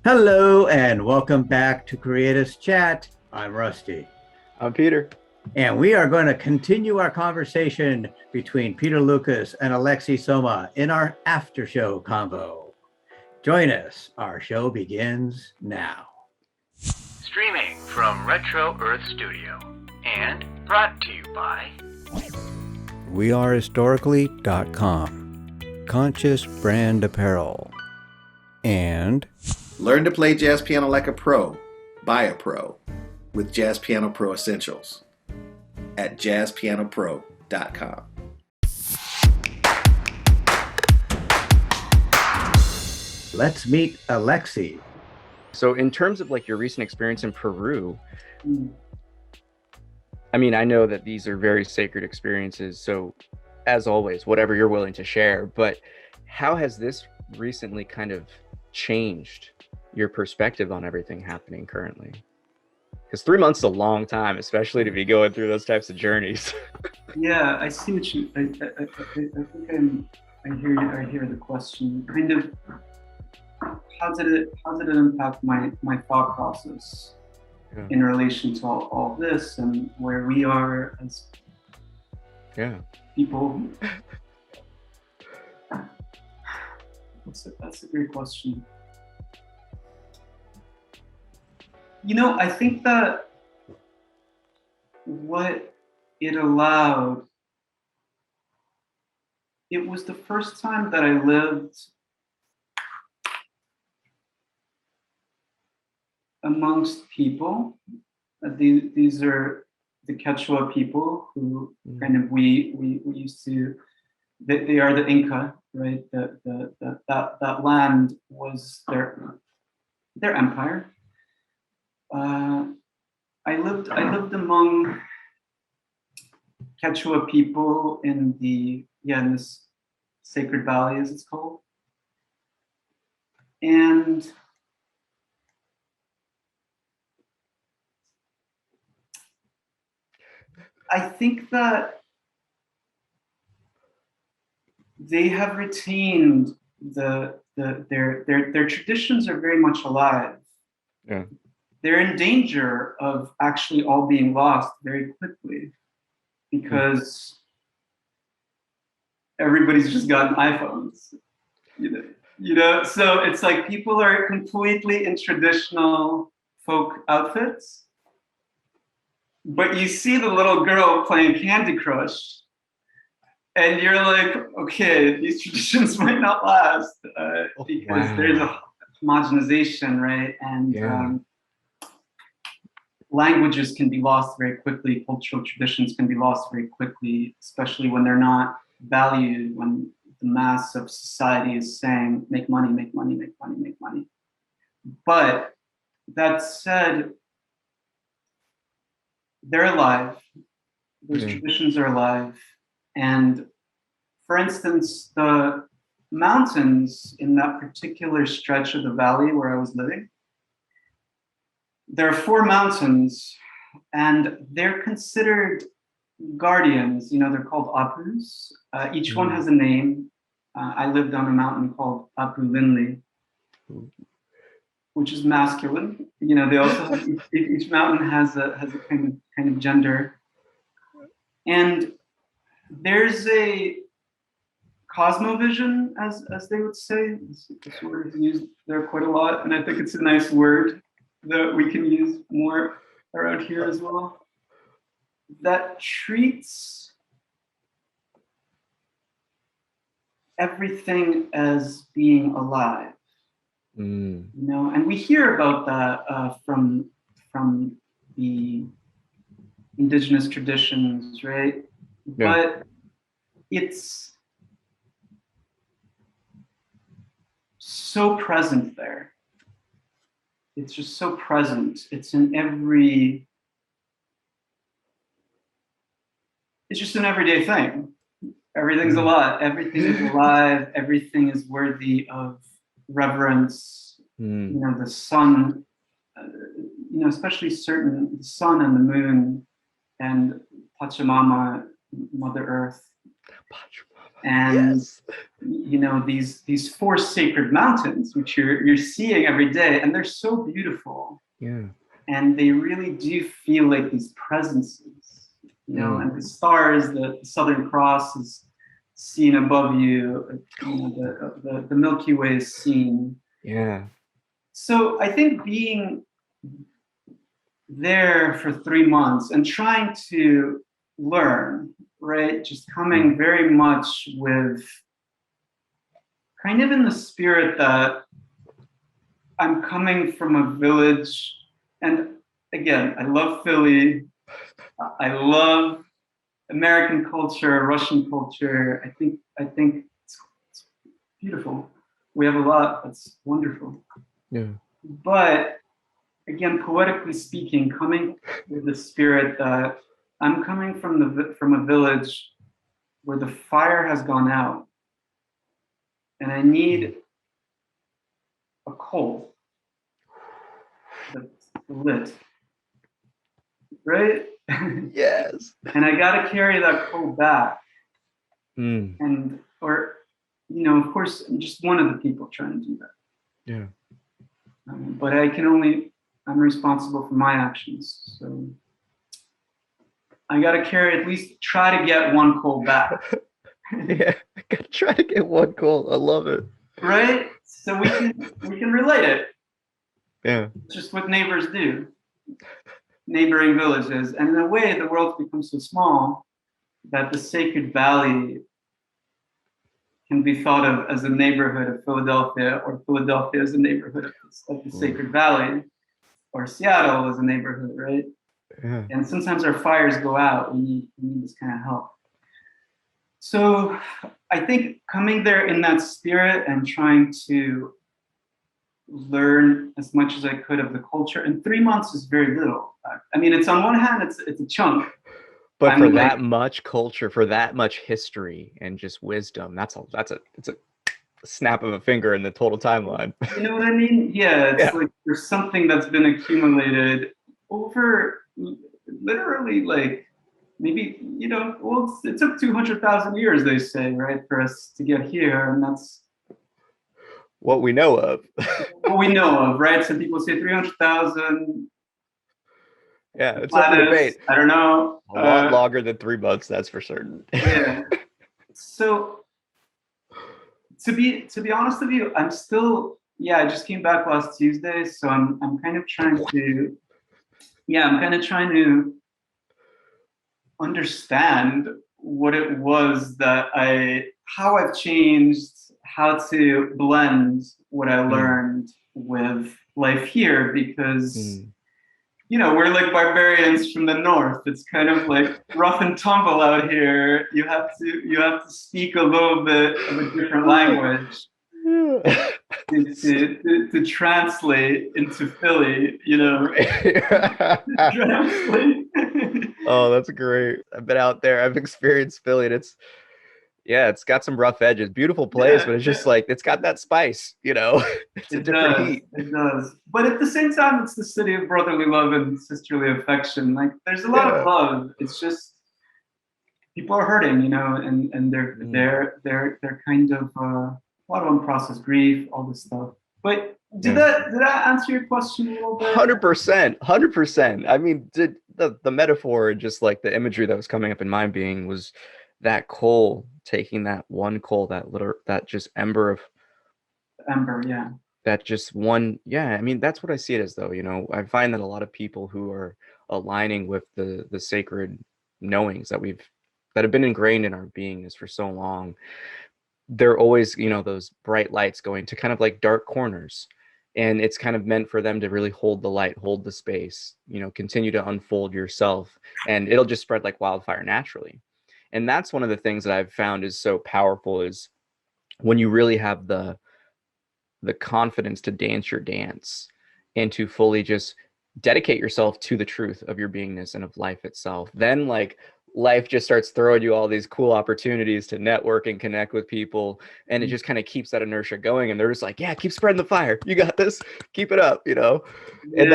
Hello and welcome back to Creators Chat. I'm Rusty. I'm Peter. And we are going to continue our conversation between Peter Lucas and Alexei Soma in our after show convo. Join us. Our show begins now. Streaming from Retro Earth Studio and brought to you by wearehistorically.com, Conscious Brand Apparel, and Learn to play jazz piano like a pro, by a pro, with Jazz Piano Pro Essentials at jazzpianopro.com. Let's meet Alexei. So in terms of like your recent experience in Peru, I mean, I know that these are very sacred experiences. So as always, whatever you're willing to share, but how has this recently kind of changed your perspective on everything happening currently? Because 3 months is a long time, especially to be going through those types of journeys. Yeah, I see what you. I think I hear the question. Kind of, how did it impact my thought process in relation to all this and where we are as people? That's a great question. You know, I think that what it allowed, it was the first time that I lived amongst people. These are the Quechua people who kind of we used to. They are the Inca, right? That land was their empire. I lived among Quechua people in this sacred valley, as it's called, and I think that they have retained their traditions are very much alive. Yeah. They're in danger of actually all being lost very quickly because everybody's just gotten iPhones, you know. So it's like people are completely in traditional folk outfits, but you see the little girl playing Candy Crush, and you're like, okay, these traditions might not last because there's a homogenization, right? And languages can be lost very quickly. Cultural traditions can be lost very quickly, especially when they're not valued, when the mass of society is saying, make money, make money, make money, make money. But that said, they're alive. Those traditions are alive. And for instance, the mountains in that particular stretch of the valley where I was living, there are 4 mountains, and they're considered guardians. You know, they're called apus. Each one has a name. I lived on a mountain called Apu Linli, which is masculine. You know, they also have, each mountain has a kind of gender, and there's a cosmovision, as they would say. This word is used there quite a lot, and I think it's a nice word that we can use more around here as well, that treats everything as being alive. You know, and we hear about that from the indigenous traditions, right? But it's so present there. It's just so present. It's just an everyday thing. Everything's alive. Everything is alive. Everything is worthy of reverence. You know, the sun, you know, especially the sun and the moon and Pachamama, Mother Earth. And Yes. you know, these four sacred mountains, which you're seeing every day, and they're so beautiful. Yeah. And they really do feel like these presences, you know, and the stars, the Southern Cross is seen above you, you know, the Milky Way is seen. Yeah. So I think being there for 3 months and trying to learn, right? Just coming very much with kind of in the spirit that I'm coming from a village. And again, I love Philly. I love American culture, Russian culture. I think it's beautiful. We have a lot that's wonderful. Yeah. But again, poetically speaking, coming with the spirit that I'm coming from a village where the fire has gone out, and I need a coal that's lit, right? Yes. And I got to carry that coal back, and or you know, of course, I'm just one of the people trying to do that. Yeah. But I'm responsible for my actions, so I got to carry, at least try to get one coal back. Yeah, I gotta try to get one goal. I love it. Right? So we can relate it. Yeah. It's just what neighbors do, neighboring villages. And in a way, the world's become so small that the Sacred Valley can be thought of as a neighborhood of Philadelphia, or Philadelphia as a neighborhood of the Sacred Valley, or Seattle as a neighborhood, right? Yeah. And sometimes our fires go out. We need this kind of help. So I think coming there in that spirit and trying to learn as much as I could of the culture, and 3 months is very little. I mean, it's on one hand, it's a chunk. But I for mean, that much culture, for that much history and just wisdom, it's a snap of a finger in the total timeline. You know what I mean? Yeah, it's like there's something that's been accumulated over literally like maybe, you know, well, it took 200,000 years, they say, right, for us to get here, and that's what we know of. what we know of, right? Some people say 300,000. Yeah, it's up for debate. I don't know. A lot longer than 3 months, that's for certain. Yeah. So to be honest with you, I'm still, I just came back last Tuesday, so I'm kind of trying to, I'm kind of trying to understand what it was that how I've changed, how to blend what I learned with life here, because you know, we're like barbarians from the north. It's kind of like rough and tumble out here. You have to speak a little bit of a different language to translate into Philly, you know. Translate. Oh, that's great. I've been out there. I've experienced Philly, and it's got some rough edges. Beautiful place, but it's just like, it's got that spice, you know. It's a different heat. It does. But at the same time, it's the city of brotherly love and sisterly affection. Like, there's a lot of love. It's just people are hurting, you know, and they're kind of a lot of unprocessed grief, all this stuff. But did that answer your question a little bit? 100%. I mean, the metaphor, just like the imagery that was coming up in my being was that coal, taking that one coal, that just ember, that just one, I mean, that's what I see it as, though. You know, I find that a lot of people who are aligning with the sacred knowings that have been ingrained in our beingness for so long, they're always, you know, those bright lights going to kind of like dark corners, and it's kind of meant for them to really hold the light, hold the space, you know, continue to unfold yourself, and it'll just spread like wildfire naturally. And that's one of the things that I've found is so powerful, is when you really have the confidence to dance your dance and to fully just dedicate yourself to the truth of your beingness and of life itself. Then like life just starts throwing you all these cool opportunities to network and connect with people. And it just kind of keeps that inertia going. And they're just like, keep spreading the fire. You got this. Keep it up, you know? And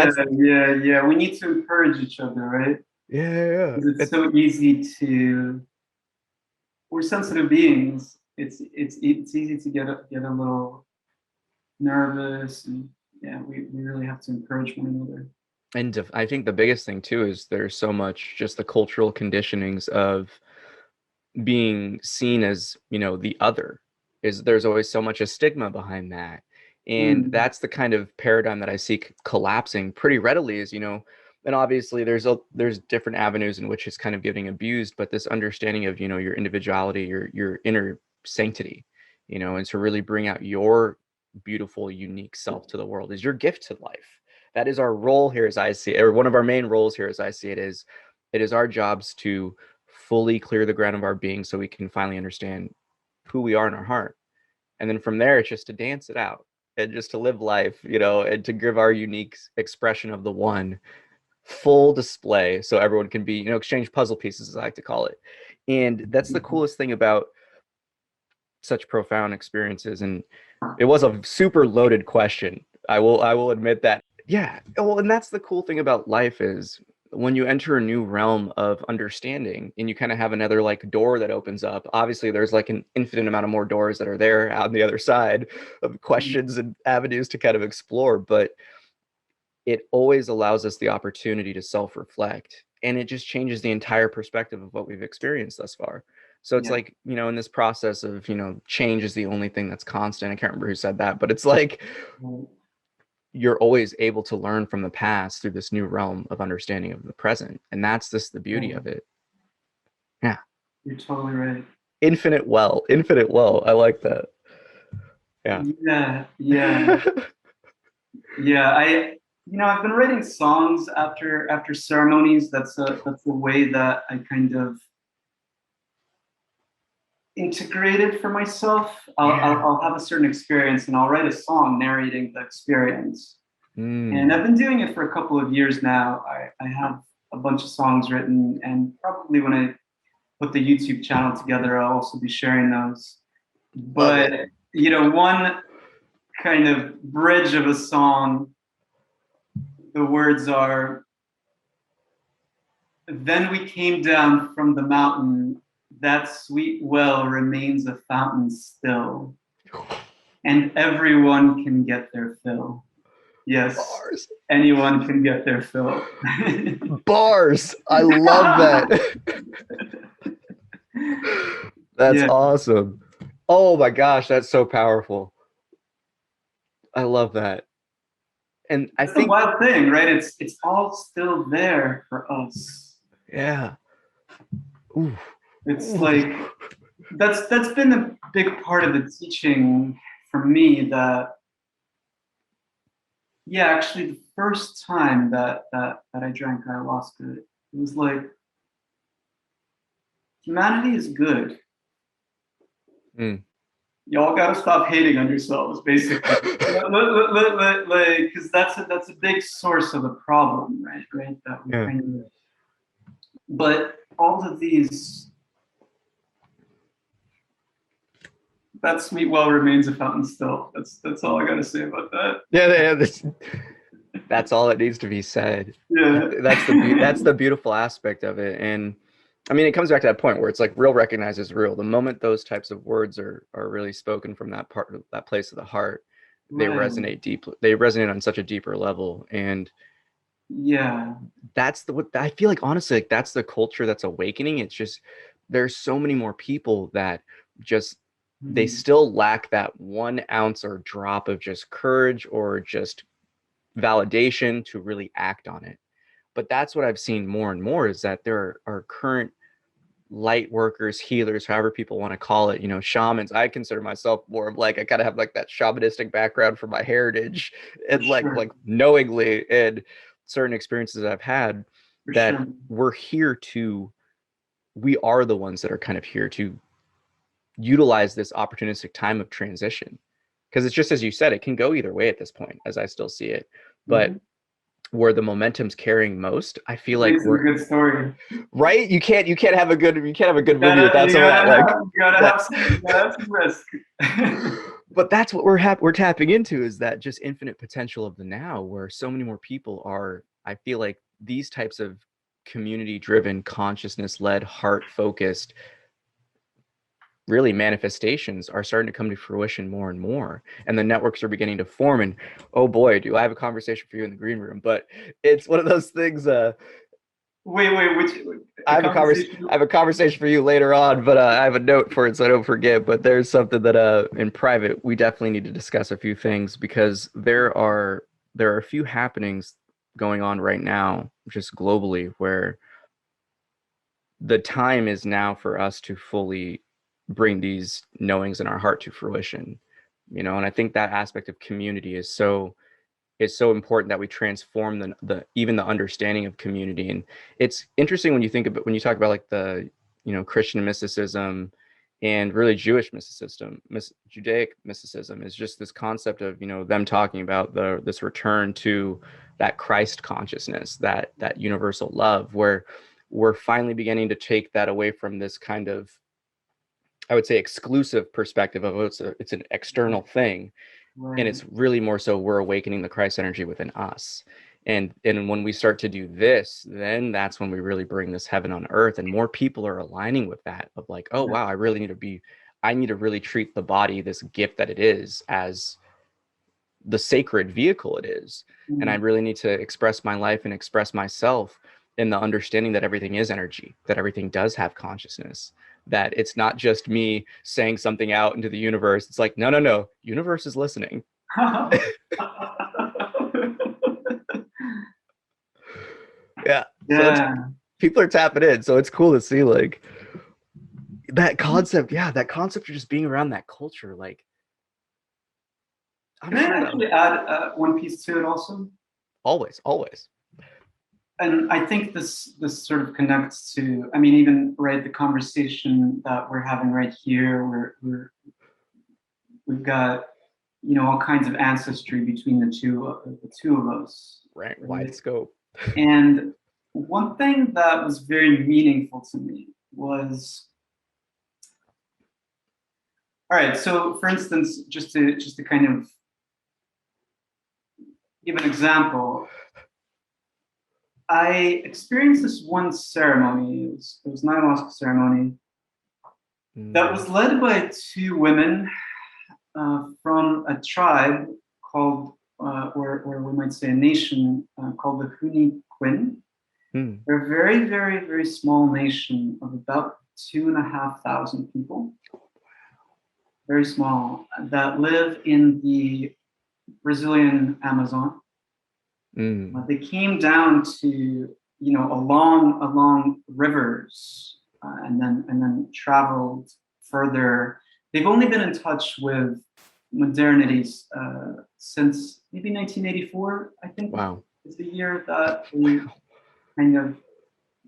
yeah. We need to encourage each other, right? Yeah. It's so easy to we're sensitive beings. It's easy to get a little nervous, and yeah, we really have to encourage one another. And I think the biggest thing too is there's so much just the cultural conditionings of being seen as, you know, the other. Is there's always so much a stigma behind that. And that's the kind of paradigm that I see collapsing pretty readily, is, you know, and obviously there's different avenues in which it's kind of getting abused, but this understanding of, you know, your individuality, your inner sanctity, you know, and to really bring out your beautiful, unique self to the world is your gift to life. That is our role here, as I see it, or one of our main roles here, as I see it, is it is our jobs to fully clear the ground of our being so we can finally understand who we are in our heart. And then from there, it's just to dance it out and just to live life, you know, and to give our unique expression of the one full display so everyone can be, you know, exchange puzzle pieces, as I like to call it. And that's the coolest thing about such profound experiences. And it was a super loaded question. I will admit that. Yeah. Well, and that's the cool thing about life, is when you enter a new realm of understanding and you kind of have another like door that opens up. Obviously there's like an infinite amount of more doors that are there out on the other side of questions and avenues to kind of explore, but it always allows us the opportunity to self-reflect, and it just changes the entire perspective of what we've experienced thus far. So it's like, you know, in this process of, you know, change is the only thing that's constant. I can't remember who said that, but it's like you're always able to learn from the past through this new realm of understanding of the present. And that's just the beauty of it. Yeah. You're totally right. Infinite well. I like that. Yeah. Yeah. I've been writing songs after ceremonies. That's a way that I kind of integrated for myself. I'll have a certain experience and I'll write a song narrating the experience. And I've been doing it for a couple of years now. I have a bunch of songs written, and probably when I put the YouTube channel together, I'll also be sharing those. But, you know, one kind of bridge of a song, the words are, "Then we came down from the mountain, that sweet well remains a fountain still, and everyone can get their fill." Yes, bars. Anyone can get their fill. Bars. I love that. That's awesome. Oh my gosh, that's so powerful. I love that. And I think the wild thing, right? It's all still there for us. Yeah. Ooh. It's like that's been a big part of the teaching for me, that actually the first time that I drank ayahuasca, it was like, humanity is good. Y'all gotta stop hating on yourselves, basically. Because that's a big source of the problem, right? That we kind of, but all of these, that sweet well remains a fountain still. That's all I gotta say about that. Yeah, that's all that needs to be said. Yeah, that's the beautiful aspect of it. And I mean, it comes back to that point where it's like real recognizes real. The moment those types of words are really spoken from that place of the heart, they resonate deeply. They resonate on such a deeper level. And that's what I feel like, honestly, like that's the culture that's awakening. It's just, there's so many more people that just, they still lack that 1 ounce or drop of just courage or just validation to really act on it. But that's what I've seen more and more, is that there are current light workers, healers, however people want to call it, you know, shamans. I consider myself more of like, I kind of have like that shamanistic background from my heritage, and like knowingly, and certain experiences I've had, that we are the ones that are kind of here to utilize this opportunistic time of transition. Because it's just, as you said, it can go either way at this point, as I still see it. But where the momentum's carrying most, I feel like we're a good story, right? You can't have a good movie without some of that. Like, you gotta have some risk. But that's what we're tapping into, is that just infinite potential of the now, where so many more people are. I feel like these types of community-driven, consciousness-led, heart-focused really manifestations are starting to come to fruition more and more, and the networks are beginning to form. And oh boy, do I have a conversation for you in the green room. But it's one of those things. Which I have a conversation for you later on, but I have a note for it so I don't forget. But there's something that in private we definitely need to discuss a few things, because there are a few happenings going on right now, just globally, where the time is now for us to fully bring these knowings in our heart to fruition. And I think that aspect of community is so important, that we transform the even the understanding of community. And it's interesting when you talk about like the Christian mysticism and really Jewish mysticism, Judaic mysticism, is just this concept of them talking about this return to that Christ consciousness, that universal love, where we're finally beginning to take that away from this kind of, I would say, exclusive perspective of it's an external thing. Right. And it's really more so we're awakening the Christ energy within us. And when we start to do this, then that's when we really bring this heaven on earth, and more people are aligning with that, of like, oh wow, I need to really treat the body, this gift that it is, as the sacred vehicle it is. And I really need to express my life and express myself in the understanding that everything is energy, that everything does have consciousness, that it's not just me saying something out into the universe. It's like, no, universe is listening. Yeah. So people are tapping in. So it's cool to see like that concept. Yeah. That concept of just being around that culture. Like, Can I actually add one piece to it also? Always. And I think this sort of connects to, I mean, even the conversation that we're having right here, we've got all kinds of ancestry between the two of us. Right. Wide scope. And one thing that was very meaningful to me was, all right, so for instance, just to kind of give an example, I experienced this one ceremony. It was an ayahuasca ceremony that was led by two women from a tribe called, or we might say a nation called the Unification. They're a very, very, very small nation of about 2,500 people. Very small, that live in the Brazilian Amazon. They came down to along rivers and then traveled further. They've only been in touch with modernity since maybe 1984. I think is the year that we kind of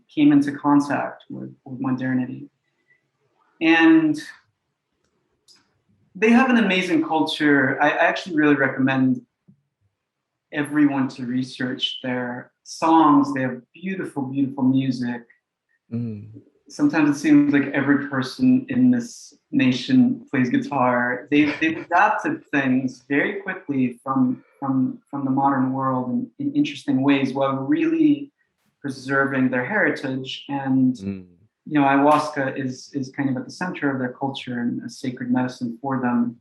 came into contact with modernity. And they have an amazing culture. I actually really recommend everyone to research their songs. They have beautiful, beautiful music. Sometimes it seems like every person in this nation plays guitar. They've adapted things very quickly from the modern world in interesting ways, while really preserving their heritage. And ayahuasca is kind of at the center of their culture and a sacred medicine for them.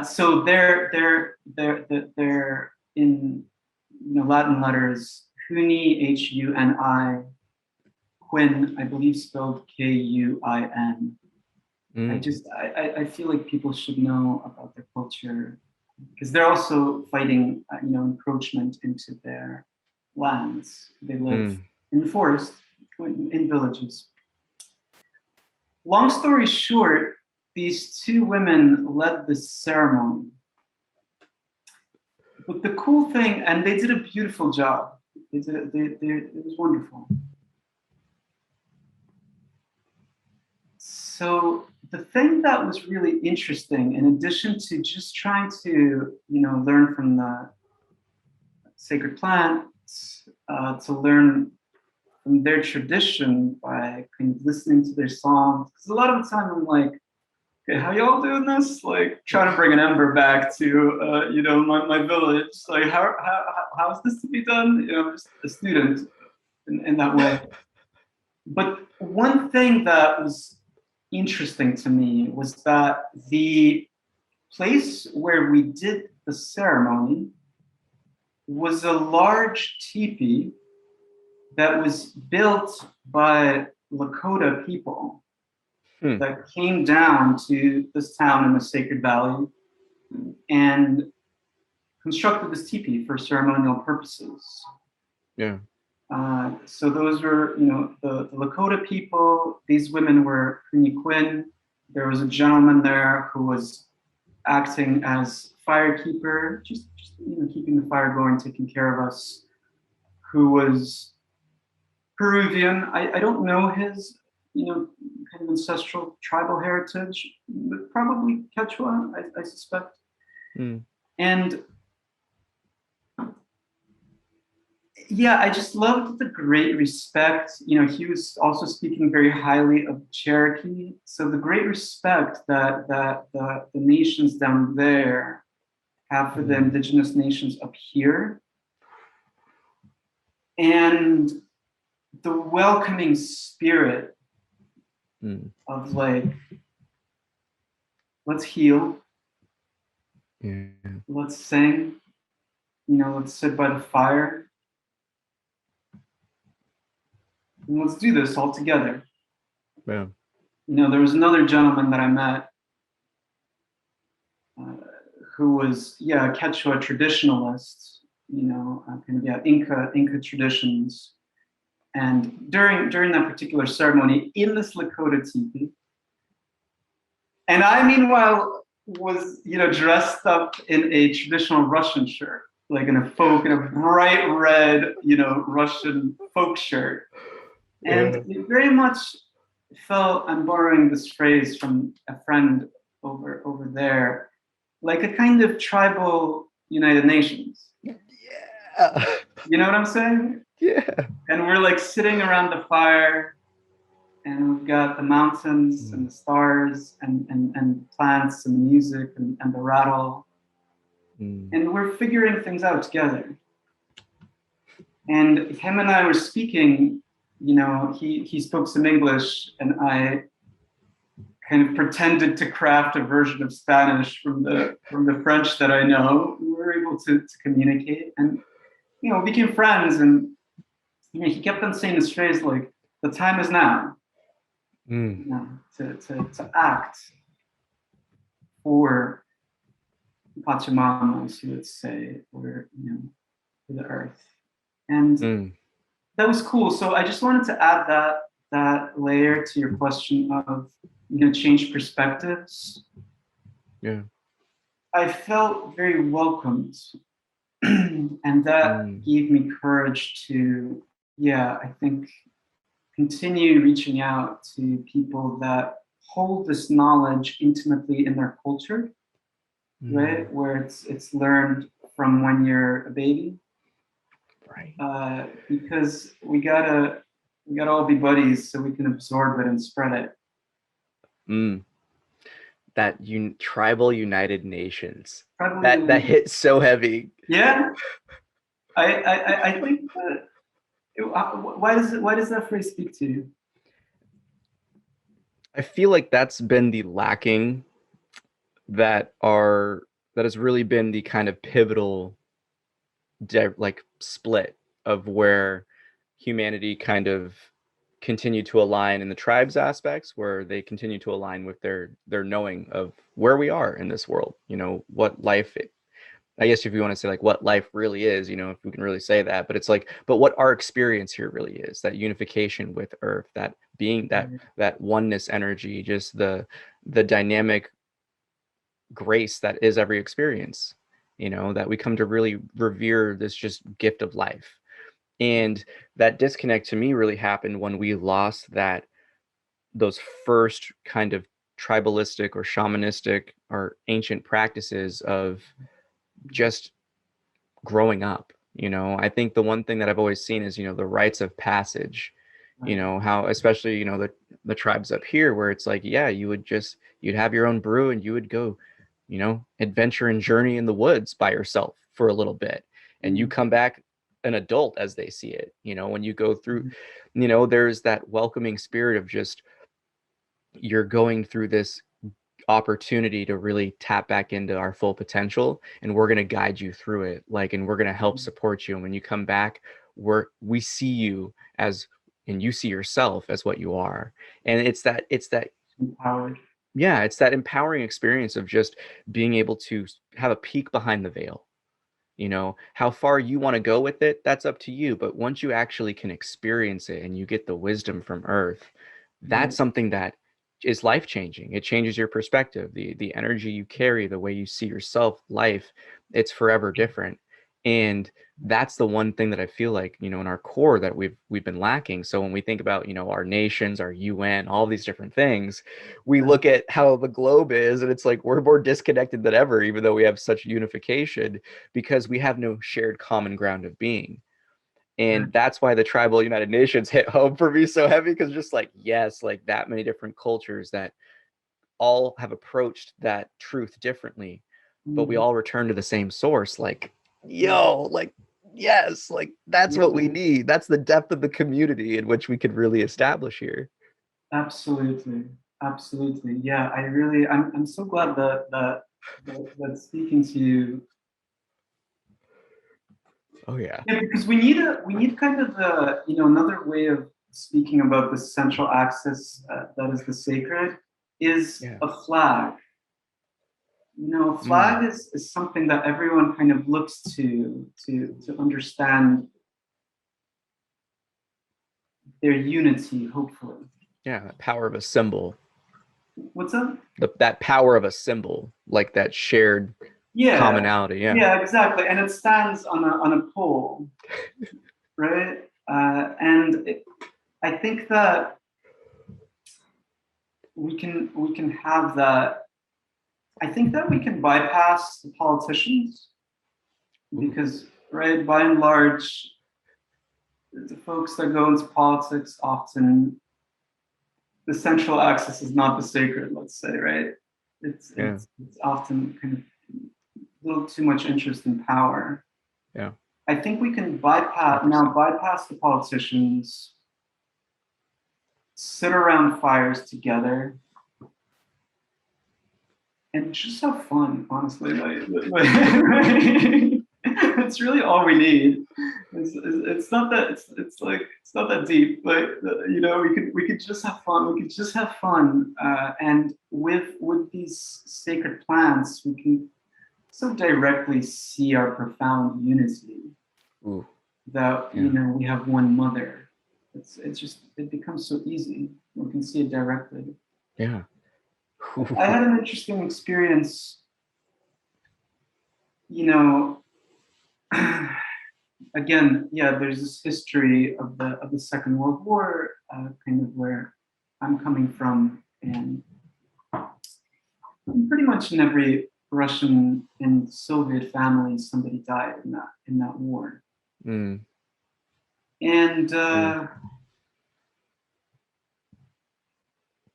So they're in Latin letters, Huni, Huni, Quin, I believe spelled Kuin. I feel like people should know about their culture, because they're also fighting encroachment into their lands. They live in the forest, in villages. Long story short, these two women led this ceremony. But the cool thing, and they did a beautiful job. It was wonderful. So the thing that was really interesting, in addition to just trying to learn from the sacred plants, to learn from their tradition by kind of listening to their songs, because a lot of the time I'm like, okay, how y'all doing this? Like trying to bring an ember back to my village. Like how is this to be done? I'm just a student in that way. But one thing that was interesting to me was that the place where we did the ceremony was a large teepee that was built by Lakota people that came down to this town in the Sacred Valley and constructed this teepee for ceremonial purposes. Yeah. So those were, the Lakota people. These women were Quinn. There was a gentleman there who was acting as firekeeper, just keeping the fire going, taking care of us, who was Peruvian. I don't know his, kind of ancestral tribal heritage, but probably Quechua, I suspect. And yeah, I just loved the great respect. He was also speaking very highly of Cherokee. So the great respect that the nations down there have for the indigenous nations up here. And the welcoming spirit of like, let's heal. Let's sing. Let's sit by the fire. And let's do this all together. Yeah. There was another gentleman that I met who was, a Quechua traditionalist, Inca traditions. And during that particular ceremony in this Lakota teepee, and I meanwhile was, dressed up in a traditional Russian shirt, like in a bright red, Russian folk shirt. And it very much felt, I'm borrowing this phrase from a friend over there, like a kind of tribal United Nations. Yeah. You know what I'm saying? Yeah. And we're like sitting around the fire, and we've got the mountains and the stars and plants and music and the rattle. And we're figuring things out together. And him and I were speaking, he spoke some English, and I kind of pretended to craft a version of Spanish from the French that I know. We were able to communicate, and we became friends. And he kept on saying this phrase like, "The time is now." To act for Pachamama, as you would say, or for the earth. And that was cool. So I just wanted to add that layer to your question of change perspectives. Yeah. I felt very welcomed, and that gave me courage to, I think, continue reaching out to people that hold this knowledge intimately in their culture, right? Where it's learned from when you're a baby. Right. Because we gotta all be buddies so we can absorb it and spread it. That tribal United Nations. That hit so heavy. Yeah. I think that. Why does that phrase speak to you? I feel like that's been the lacking that has really been the kind of pivotal split of where humanity kind of continue to align in the tribes aspects, where they continue to align with their knowing of where we are in this world, what life I guess if you want to say like what life really is, if we can really say that, but it's like, but what our experience here really is, that unification with earth, that being that oneness energy, just the dynamic grace that is every experience, that we come to really revere this just gift of life. And that disconnect to me really happened when we lost those first kind of tribalistic or shamanistic or ancient practices of just growing up. I think the one thing that I've always seen is the rites of passage, how especially the tribes up here, where it's like, you'd have your own brew and you would go adventure and journey in the woods by yourself for a little bit, and you come back an adult as they see it. When you go through, there's that welcoming spirit of just you're going through this opportunity to really tap back into our full potential, and we're going to guide you through it, like, and we're going to help support you. And when you come back, we see you as, and you see yourself as what you are. And it's that Empowered. yeah, it's that empowering experience of just being able to have a peek behind the veil. You know, how far you want to go with it, that's up to you. But once you actually can experience it and you get the wisdom from Earth, that's something that is life changing. It changes your perspective, the energy you carry, the way you see yourself, life, it's forever different. And that's the one thing that I feel like, you know, in our core that we've been lacking. So when we think about, you know, our nations, our UN, all these different things, we look at how the globe is, and it's like we're more disconnected than ever, even though we have such unification, because we have no shared common ground of being. And that's why the tribal United Nations hit home for me so heavy, because just like, yes, like that many different cultures that all have approached that truth differently, but we all return to the same source. Like, yo, like, yes, like that's what we need. That's the depth of the community in which we could really establish here. Absolutely. Absolutely. Yeah, I'm so glad that speaking to you. Oh yeah. Yeah, because we need kind of another way of speaking about the central axis that is the sacred is a flag. You know, a flag is something that everyone kind of looks to understand their unity, hopefully. Yeah, the power of a symbol. What's that? That power of a symbol, like that shared commonality. Yeah, exactly. And it stands on a pole, right? I think that we can have that. I think that we can bypass the politicians because, right, by and large, the folks that go into politics often, the central axis is not the sacred, let's say, right? It's often kind of a little too much interest in power. Yeah. I think we can bypass the politicians, sit around fires together, and just have fun, honestly. Right? It's really all we need. It's not that it's not that deep, but you know, we could just have fun. We could just have fun, and with these sacred plants, we can so directly see our profound unity. That you know, we have one mother. It becomes so easy. We can see it directly. Yeah. I had an interesting experience. You know, again, there's this history of the Second World War, kind of where I'm coming from, and pretty much in every Russian and Soviet family, somebody died in that war. And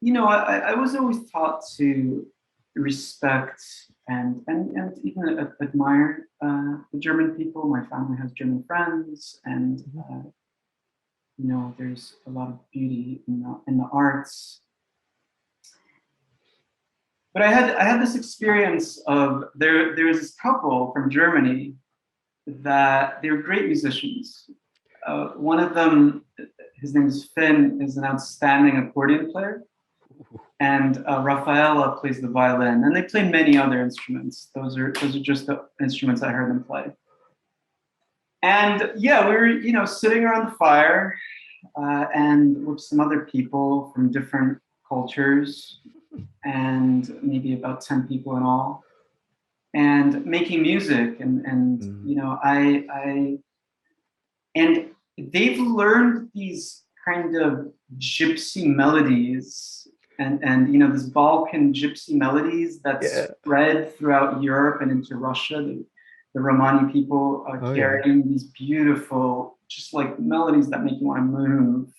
you know, I was always taught to respect and even admire the German people. My family has German friends, and you know, there's a lot of beauty in the arts. But I had this experience of there's this couple from Germany that they're great musicians. One of them, his name is Finn, is an outstanding accordion player. And Rafaela plays the violin, and they play many other instruments. Those are just the instruments I heard them play. And yeah, we were, you know, sitting around the fire, and with some other people from different cultures, and maybe about 10 people in all, and making music, and you know, and they've learned these kind of gypsy melodies. And you know, this Balkan gypsy melodies that spread throughout Europe and into Russia. The Romani people are carrying these beautiful, just like melodies that make you want to move.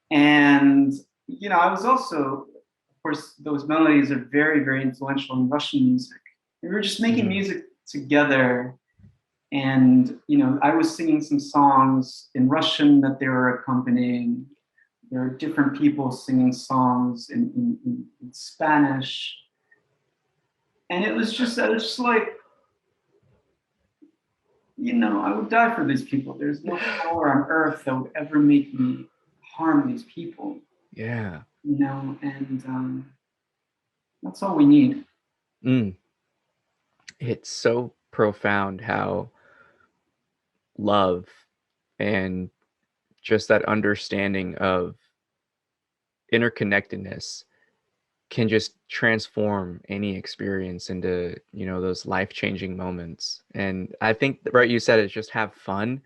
And you know, I was also, of course, those melodies are very, very influential in Russian music. We were just making music together. And you know, I was singing some songs in Russian that they were accompanying. there are different people singing songs in Spanish. And I was just like, you know, I would die for these people. There's no power on earth that would ever make me harm these people. Yeah. You know, and that's all we need. It's so profound how love and just that understanding of interconnectedness can just transform any experience into, you know, those life-changing moments. And I think, right, you said it, just have fun,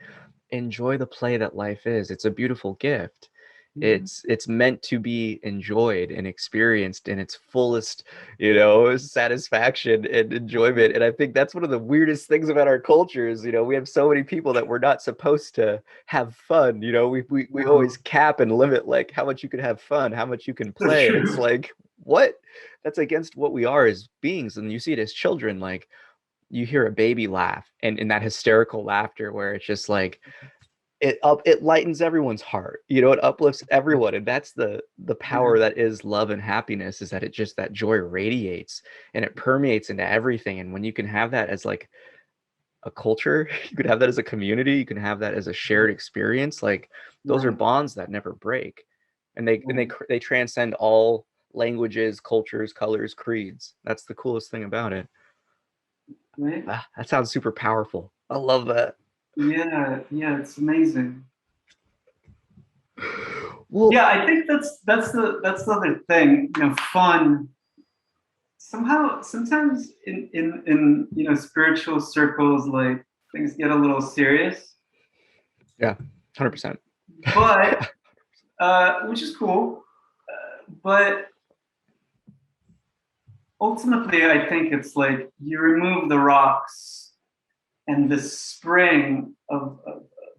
enjoy the play that life is. It's a beautiful gift. It's meant to be enjoyed and experienced in its fullest, you know, satisfaction and enjoyment. And I think that's one of the weirdest things about our culture is, you know, we have so many people that we're not supposed to have fun. You know, we always cap and limit like how much you can have fun, how much you can play. And it's like, what? That's against what we are as beings. And you see it as children, like you hear a baby laugh and in that hysterical laughter where it's just like it lightens everyone's heart, you know, it uplifts everyone. And that's the power that is love and happiness, is that it just, that joy radiates and it permeates into everything. And when you can have that as like a culture, you could have that as a community, you can have that as a shared experience, like those are bonds that never break. And they transcend all languages, cultures, colors, creeds. That's the coolest thing about it. Right? That sounds super powerful. I love that. Yeah, it's amazing. Well, yeah, I think that's the other thing. You know, fun. Somehow, sometimes in you know, spiritual circles, like things get a little serious. Yeah, 100%. But which is cool. But ultimately, I think it's like you remove the rocks, and the spring of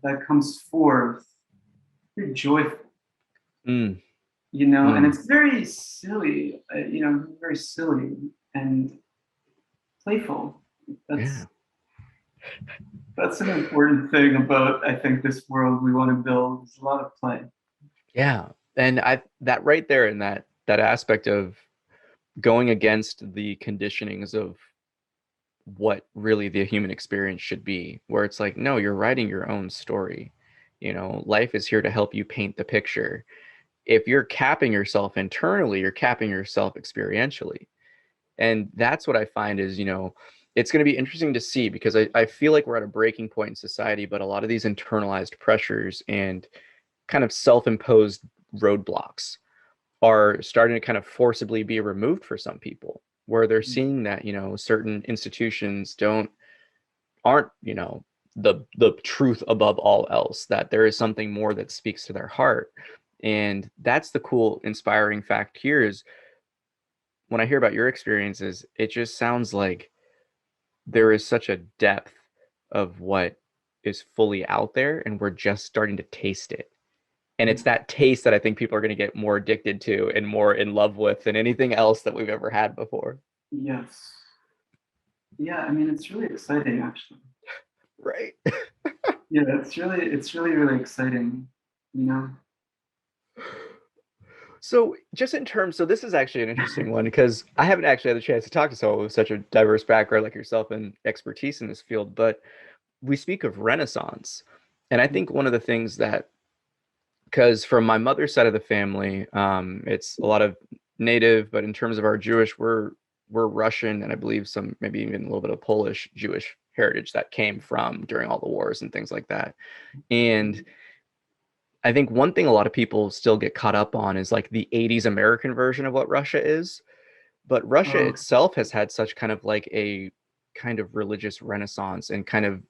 that comes forth. You're joyful. You know, and it's very silly. You know, very silly and playful. That's an important thing about, I think, this world we want to build. There's a lot of play. Yeah, and that right there in that aspect of going against the conditionings of what really the human experience should be, where it's like, no, you're writing your own story. You know, life is here to help you paint the picture. If you're capping yourself internally, you're capping yourself experientially. And that's what I find is, you know, it's going to be interesting to see, because I feel like we're at a breaking point in society, but a lot of these internalized pressures and kind of self-imposed roadblocks are starting to kind of forcibly be removed for some people, where they're seeing that, you know, certain institutions aren't, you know, the truth above all else, that there is something more that speaks to their heart. And that's the cool, inspiring fact here is, when I hear about your experiences, it just sounds like there is such a depth of what is fully out there, and we're just starting to taste it. And it's that taste that I think people are going to get more addicted to and more in love with than anything else that we've ever had before. Yes. Yeah, I mean, it's really exciting, actually. Right. Yeah, it's really exciting, you know? So just in terms, so this is actually an interesting one, because I haven't actually had the chance to talk to someone with such a diverse background like yourself and expertise in this field, but we speak of Renaissance. And I think one of the things that, because from my mother's side of the family, it's a lot of native, but in terms of our Jewish, we're Russian, and I believe some, maybe even a little bit of Polish Jewish heritage that came from during all the wars and things like that. And I think one thing a lot of people still get caught up on is like the 80s American version of what Russia is. But Russia itself has had such kind of like a kind of religious renaissance, and kind of,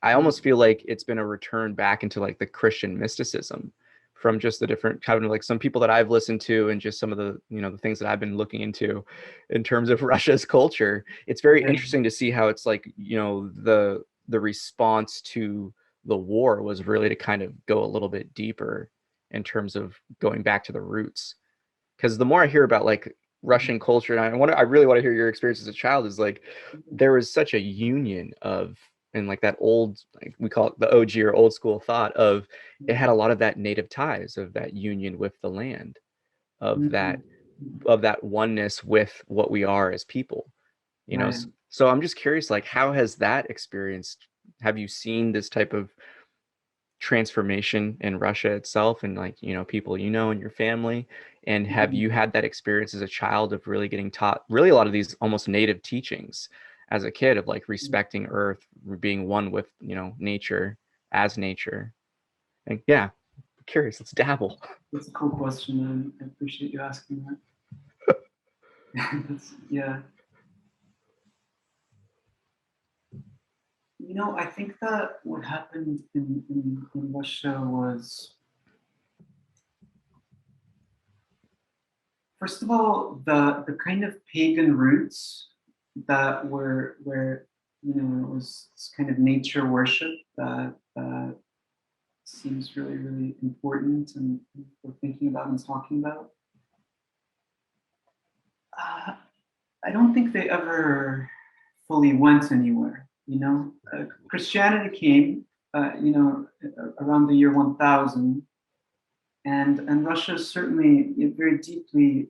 I almost feel like it's been a return back into like the Christian mysticism from just the different kind of like some people that I've listened to, and just some of the, you know, the things that I've been looking into in terms of Russia's culture. It's very interesting to see how it's like, you know, the response to the war was really to kind of go a little bit deeper in terms of going back to the roots. Because the more I hear about like Russian culture, and I really want to hear your experience as a child, is like there was such a union of and like that old, like we call it the OG or old school thought of, it had a lot of that native ties of that union with the land, of that oneness with what we are as people, you know. Right. So I'm just curious, like, how has that experienced, have you seen this type of transformation in Russia itself, and like, you know, people you know in your family, and have you had that experience as a child of really getting taught really a lot of these almost native teachings as a kid, of like respecting earth, being one with, you know, nature, as nature? And yeah, I'm curious, let's dabble. That's a cool question, and I appreciate you asking that. Yeah. You know, I think that what happened in Russia was, first of all, the kind of pagan roots that were where, you know, it was this kind of nature worship that seems really, really important and we're thinking about and talking about. I don't think they ever fully went anywhere. You know, Christianity came, you know, around the year 1000, and Russia is certainly a very deeply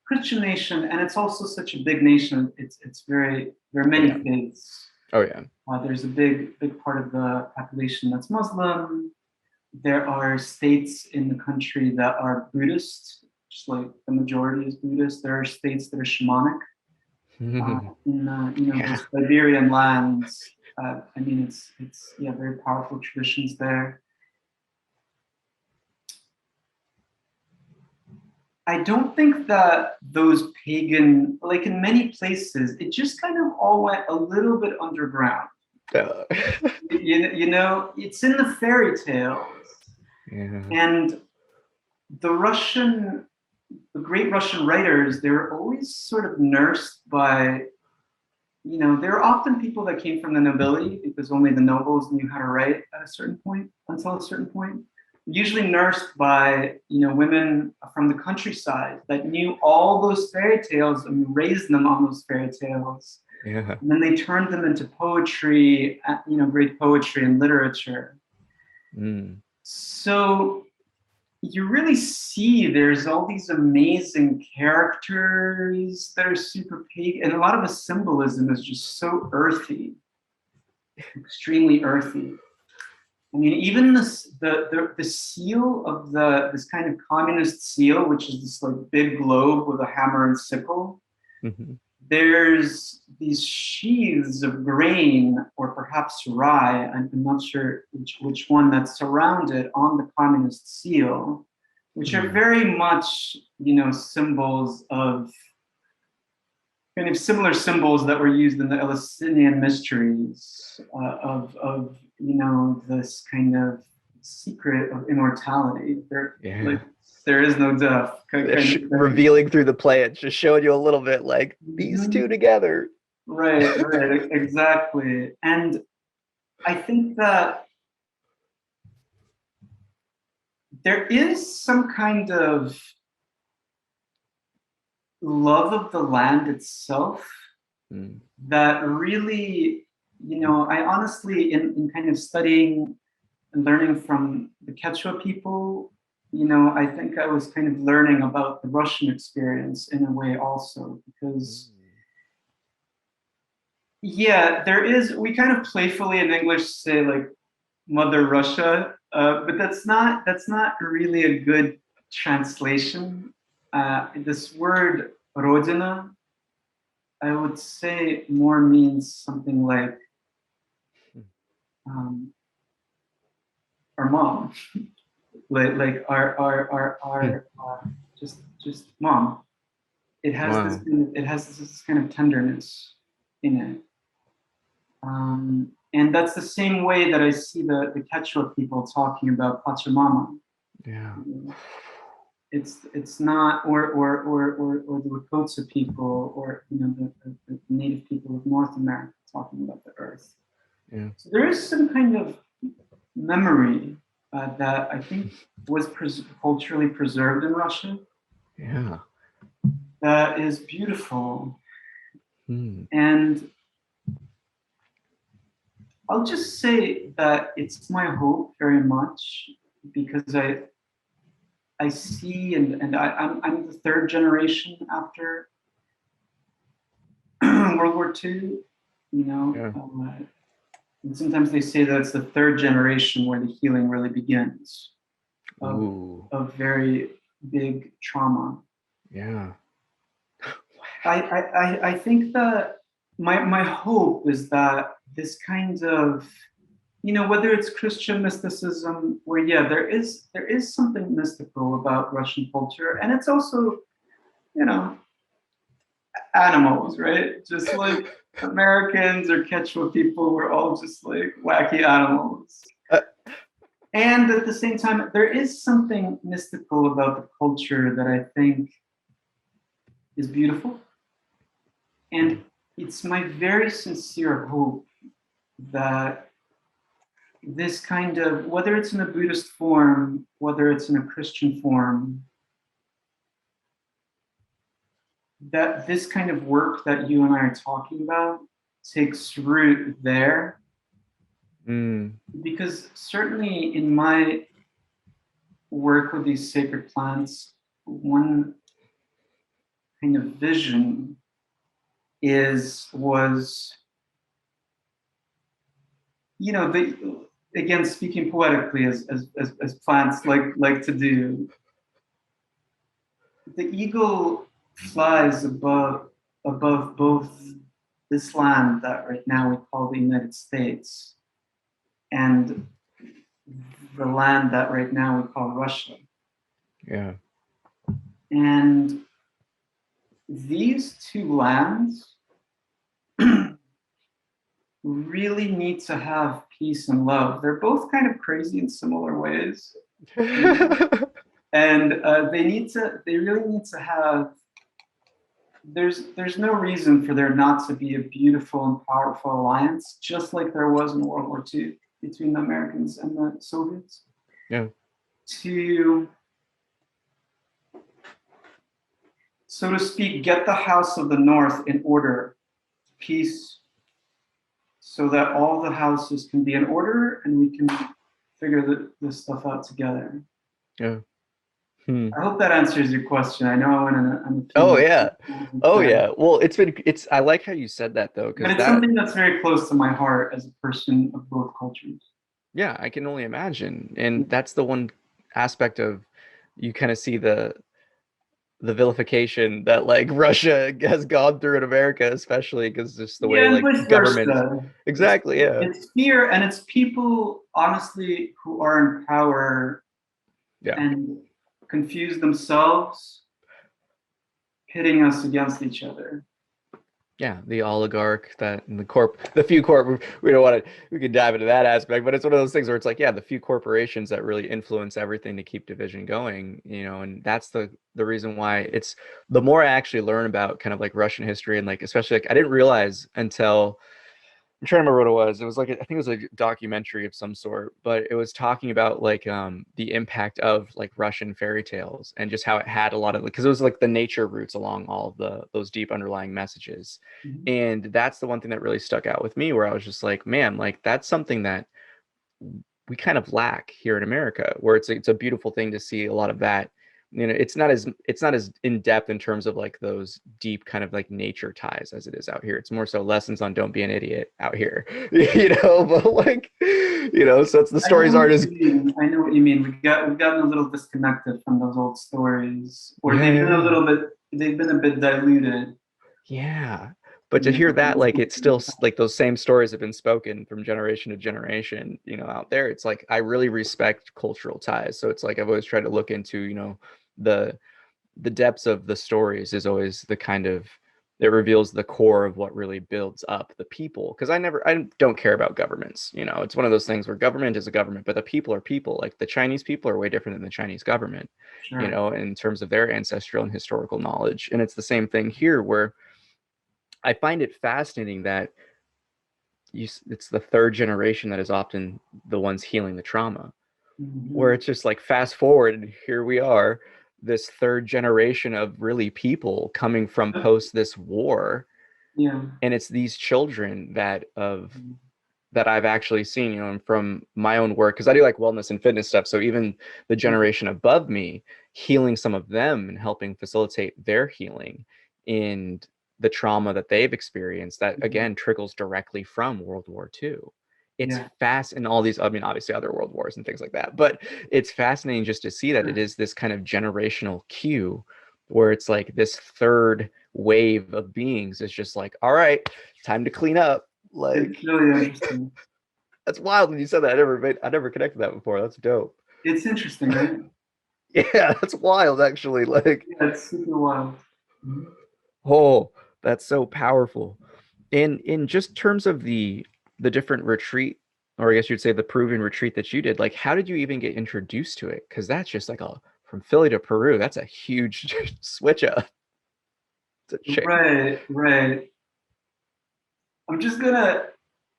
Christian nation, and it's also such a big nation. It's very, there are many faiths. Oh yeah. There's a big part of the population that's Muslim. There are states in the country that are Buddhist, just like the majority is Buddhist. There are states that are shamanic. In you know, the Siberian lands. I mean, it's yeah, very powerful traditions there. I don't think that those pagan, like in many places, it just kind of all went a little bit underground. You know, it's in the fairy tales. Yeah. And the great Russian writers, they were always sort of nursed by, you know, there are often people that came from the nobility because only the nobles knew how to write at a certain point, until a certain point. Usually nursed by, you know, women from the countryside that knew all those fairy tales and raised them on those fairy tales. Yeah. And then they turned them into poetry, you know, great poetry and literature. So you really see there's all these amazing characters that are super pagan, and a lot of the symbolism is just so earthy, extremely earthy. I mean, even the seal of this kind of communist seal, which is this like big globe with a hammer and sickle. There's these sheaths of grain, or perhaps rye, I'm not sure which one, that's surrounded on the communist seal, which are very much, you know, symbols of, kind of similar symbols that were used in the Eleusinian mysteries, of you know, this kind of secret of immortality. There is no death. Revealing through the plants, just showing you a little bit, like these two together. Right, exactly. And I think that there is some kind of love of the land itself that really, you know, I honestly, in kind of studying and learning from the Quechua people, you know, I think I was kind of learning about the Russian experience in a way also, because yeah, there is, we kind of playfully in English say like Mother Russia, but that's not really a good translation. This word Rodina, I would say more means something like our mom, like our just mom. It has this kind of tenderness in it. And that's the same way that I see the Quechua people talking about Pachamama. Yeah. It's not, or the Lakota people, or you know, the native people of North America talking about the earth. Yeah. So there is some kind of memory that I think was culturally preserved in Russia. Yeah. That is beautiful. And I'll just say that it's my hope very much because I see and I'm the third generation after World War II, you know. Yeah. And sometimes they say that it's the third generation where the healing really begins Ooh. of very big trauma. Yeah. I think that my hope is that this kind of, you know, whether it's Christian mysticism, where yeah, there is something mystical about Russian culture, and it's also, you know, animals, right? Just like Americans or Quechua people, we're all just like wacky animals. And at the same time, there is something mystical about the culture that I think is beautiful. And it's my very sincere hope that this kind of, whether it's in a Buddhist form, whether it's in a Christian form, that this kind of work that you and I are talking about takes root there. Because certainly in my work with these sacred plants, one kind of vision was, you know, again, speaking poetically as plants like to do, the eagle flies above both this land that right now we call the United States and the land that right now we call Russia. Yeah. And these two lands really need to have peace and love. They're both kind of crazy in similar ways. And they really need to have, there's no reason for there not to be a beautiful and powerful alliance, just like there was in World War II between the Americans and the Soviets. Yeah. To, so to speak, get the house of the North in order, peace, so that all the houses can be in order and we can figure this stuff out together. Yeah. I hope that answers your question. I know I went on a Oh yeah. Oh yeah. Well, I like how you said that though, but it's something that's very close to my heart as a person of both cultures. Yeah, I can only imagine. And that's the one aspect of, you kind of see the vilification that like Russia has gone through in America, especially because just the way like government. Exactly. It's fear, and it's people honestly who are in power and confuse themselves, pitting us against each other. Yeah, the oligarch and the few we don't want to, we can dive into that aspect, but it's one of those things where it's like, yeah, the few corporations that really influence everything to keep division going, you know, and that's the reason why it's, the more I actually learn about kind of like Russian history and like, especially like, I didn't realize until, I'm trying to remember what it was. It was like, I think it was a documentary of some sort, but it was talking about like the impact of like Russian fairy tales and just how it had a lot of, because it was like the nature roots along all of those deep underlying messages. Mm-hmm. And that's the one thing that really stuck out with me, where I was just like, man, like that's something that we kind of lack here in America, where it's a beautiful thing to see a lot of that. You know, it's not as in depth in terms of like those deep kind of like nature ties as it is out here. It's more so lessons on don't be an idiot out here, you know. But like, you know, so it's the stories aren't as. I know what you mean. We've gotten a little disconnected from those old stories, or they've been a bit diluted. Yeah. But to hear that, like, it's still like those same stories have been spoken from generation to generation, you know, out there. It's like, I really respect cultural ties. So it's like, I've always tried to look into, you know, the depths of the stories is always the kind of, it reveals the core of what really builds up the people. Because I don't care about governments. You know, it's one of those things where government is a government, but the people are people. Like the Chinese people are way different than the Chinese government, you know, in terms of their ancestral and historical knowledge. And it's the same thing here, where I find it fascinating that it's the third generation that is often the ones healing the trauma, where it's just like fast forward and here we are, this third generation of really people coming from post this war. And it's these children that of that I've actually seen, you know, and from my own work, because I do like wellness and fitness stuff. So even the generation above me, healing some of them and helping facilitate their healing in the trauma that they've experienced, that again trickles directly from World War II. It's fast, and all these, I mean, obviously other world wars and things like that, but it's fascinating just to see that it is this kind of generational cue where it's like this third wave of beings is just like, all right, time to clean up. Like, it's really interesting. that's wild when you said that. I never connected that before. That's dope. It's interesting, right? Yeah, that's wild actually. Like, yeah, it's super wild. oh, that's so powerful. In just terms of the different retreat, or I guess you'd say the proven retreat that you did, like how did you even get introduced to it? Because that's just like a from Philly to Peru, that's a huge switch up. Right. I'm just gonna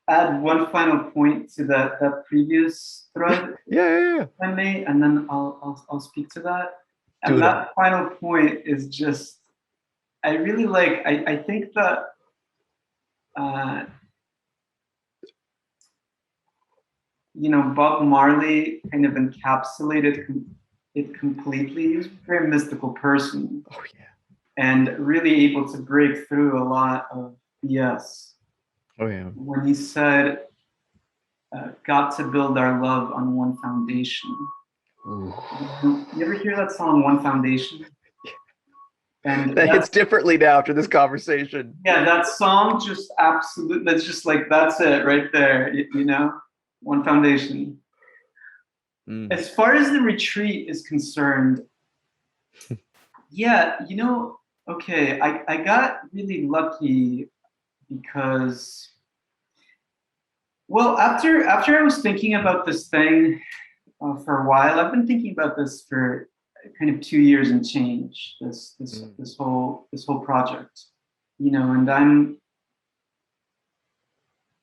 add one final point to that previous thread, yeah. if I may, and then I'll speak to that. And Do that final point is just, I really like. I think that you know, Bob Marley kind of encapsulated it completely. He was a very mystical person. Oh yeah. And really able to break through a lot of BS. Oh yeah. When he said, got to build our love on one foundation. Ooh. You ever hear that song, One Foundation? And that hits differently now after this conversation. Yeah, that song just absolutely, that's just like, that's it right there, you know? One foundation. As far as the retreat is concerned, yeah, you know, okay, I got really lucky because, well, after I was thinking about this thing for a while, I've been thinking about this for kind of 2 years and change. This whole project, you know, and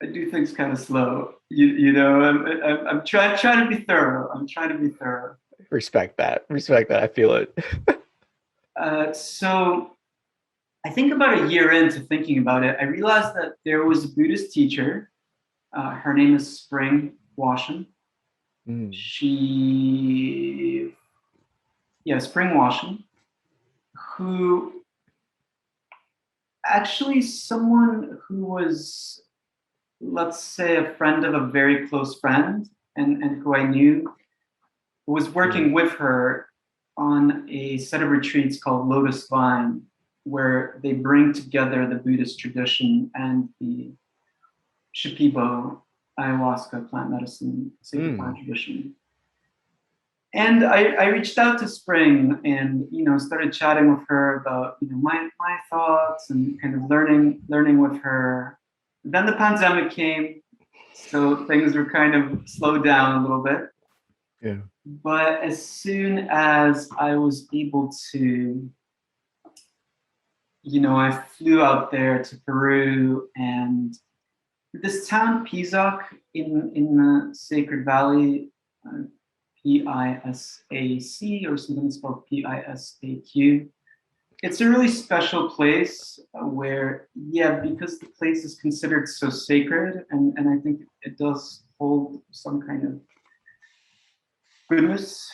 I do things kind of slow. You know, I'm trying to be thorough. I'm trying to be thorough. Respect that. I feel it. So I think about a year into thinking about it, I realized that there was a Buddhist teacher. Her name is Spring Washin. Spring Washin, who actually someone who was, let's say, a friend of a very close friend and who I knew, was working with her on a set of retreats called Lotus Vine, where they bring together the Buddhist tradition and the Shipibo ayahuasca plant medicine sacred plant tradition. And I reached out to Spring and, you know, started chatting with her about, you know, my thoughts and kind of learning with her. Then the pandemic came, so things were kind of slowed down a little bit. Yeah. But as soon as I was able to, you know, I flew out there to Peru, and this town Pisac in the Sacred Valley, Pisac, or something spelled Pisaq. It's a really special place where, yeah, because the place is considered so sacred, and I think it does hold some kind of goodness,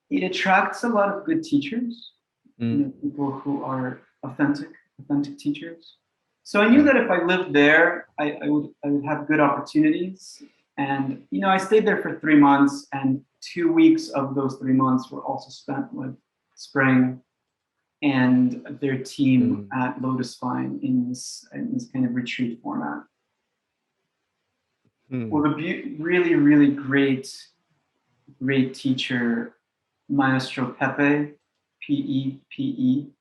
it attracts a lot of good teachers, you know, people who are authentic teachers. So I knew that if I lived there, I would have good opportunities. And, you know, I stayed there for 3 months, and 2 weeks of those 3 months were also spent with Spring and their team at Lotus Vine in this kind of retreat format. With a really, really great teacher, Maestro Pepe, Pepe.